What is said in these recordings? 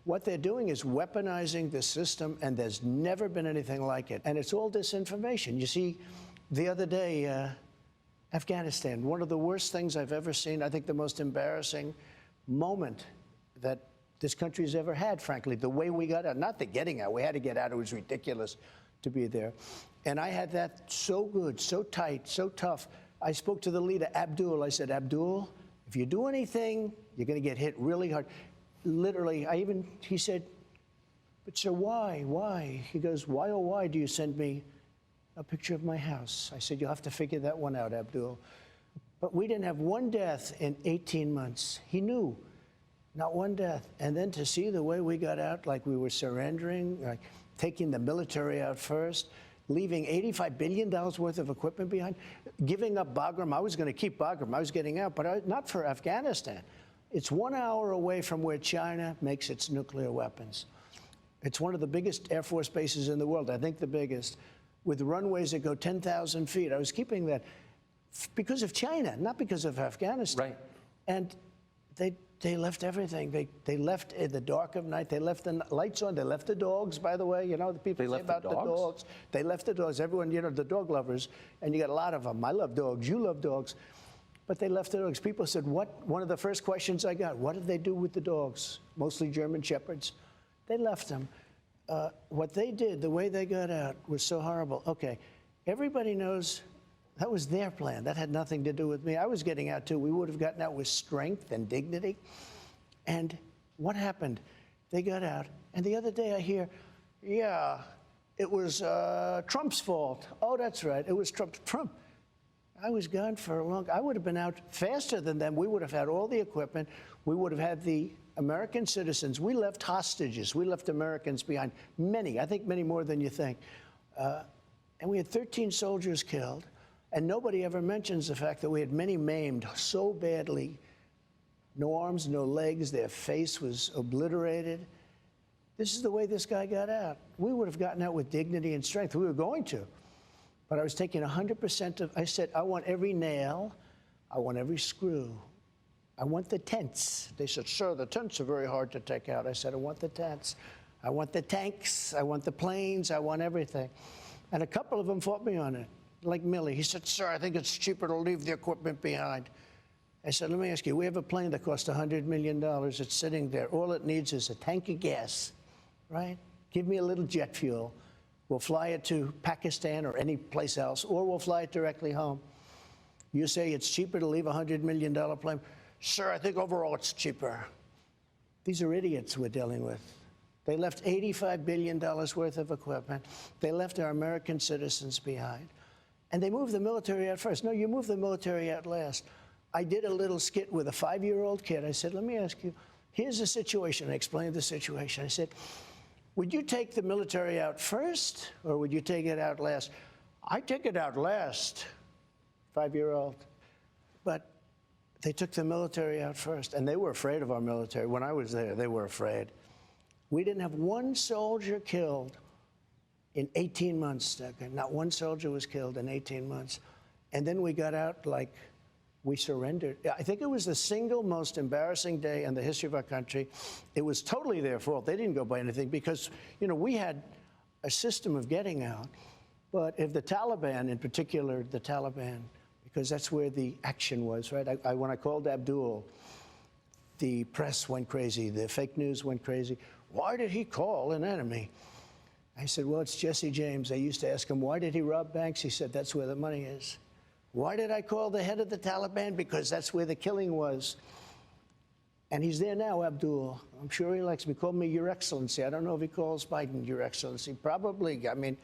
What they're doing is weaponizing the system, and there's never been anything like it. And it's all disinformation. You see, the other day, Afghanistan, one of the worst things I've ever seen, I think the most embarrassing moment that this country's ever had, frankly, the way we got out. Not the getting out. We had to get out. It was ridiculous to be there. And I had that so good, so tight, so tough. I spoke to the leader, Abdul. I said, Abdul, if you do anything, you're going to get hit really hard. Literally, he said, but sir, why? Why? He goes, why, oh, why do you send me a picture of my house? I said, you'll have to figure that one out, Abdul. But we didn't have one death in 18 months. He knew, not one death. And then to see the way we got out, like we were surrendering, like taking the military out first, leaving $85 billion worth of equipment behind, giving up Bagram. I was going to keep Bagram. I was getting out, but not for Afghanistan. It's 1 hour away from where China makes its nuclear weapons. It's one of the biggest Air Force bases in the world, I think the biggest, with runways that go 10,000 feet. I was keeping that because of China, not because of Afghanistan. Right. And they left everything. They left in the dark of night. They left the lights on. They left the dogs, by the way. You know, the people say about the dogs. They left the dogs. Everyone, you know, the dog lovers, and you got a lot of them. I love dogs. You love dogs. But they left the dogs. People said, what? One of the first questions I got, what did they do with the dogs? Mostly German Shepherds. They left them. What they did, the way they got out, was so horrible. Okay, everybody knows that was their plan. That had nothing to do with me. I was getting out, too. We would have gotten out with strength and dignity. And what happened? They got out. And the other day I hear, yeah, it was Trump's fault. Oh, that's right. It was Trump. I was gone for a long time. I would have been out faster than them. We would have had all the equipment. We would have had the American citizens. We left hostages. We left Americans behind. Many, I think many more than you think. And we had 13 soldiers killed. And nobody ever mentions the fact that we had many maimed so badly. No arms, no legs. Their face was obliterated. This is the way this guy got out. We would have gotten out with dignity and strength. We were going to. But I was taking 100% of, I said, I want every nail. I want every screw. I want the tents. They said, sir, the tents are very hard to take out. I said, I want the tents. I want the tanks. I want the planes. I want everything. And a couple of them fought me on it, like Millie. He said, sir, I think it's cheaper to leave the equipment behind. I said, let me ask you, we have a plane that cost $100 million. It's sitting there. All it needs is a tank of gas, right? Give me a little jet fuel. We'll fly it to Pakistan or any place else, or we'll fly it directly home. You say it's cheaper to leave a $100 million plane. Sir, I think overall it's cheaper. These are idiots we're dealing with. They left $85 billion worth of equipment. They left our American citizens behind. And they moved the military out first. No, you move the military out last. I did a little skit with a 5-year-old kid. I said, let me ask you, here's the situation. I explained the situation. I said, would you take the military out first, or would you take it out last? I take it out last, 5-year-old. But they took the military out first, and they were afraid of our military. When I was there, they were afraid. We didn't have one soldier killed in 18 months. Not one soldier was killed in 18 months. And then we got out like we surrendered. I think it was the single most embarrassing day in the history of our country. It was totally their fault. They didn't go by anything because, you know, we had a system of getting out. But if the Taliban, in particular, the Taliban, because that's where the action was, right? When I called Abdul, the press went crazy. The fake news went crazy. Why did he call an enemy? I said, well, it's Jesse James. I used to ask him, why did he rob banks? He said, that's where the money is. Why did I call the head of the Taliban? Because that's where the killing was. And he's there now, Abdul. I'm sure he likes me. He called me Your Excellency. I don't know if he calls Biden Your Excellency. Probably. I mean,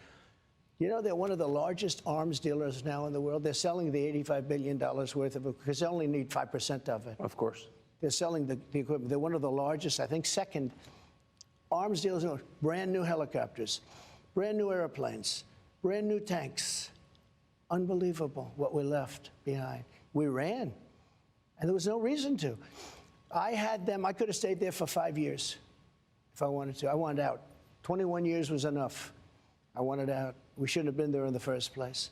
you know, they're one of the largest arms dealers now in the world. They're selling the $85 billion worth of it because they only need 5% of it. Of course. They're selling the equipment. They're one of the largest, I think, second arms dealers. Brand new helicopters, brand new airplanes, brand new tanks. Unbelievable what we left behind. We ran, and there was no reason to. I had them. I could have stayed there for 5 years if I wanted to. I wanted out. 21 years was enough. I wanted out. We shouldn't have been there in the first place.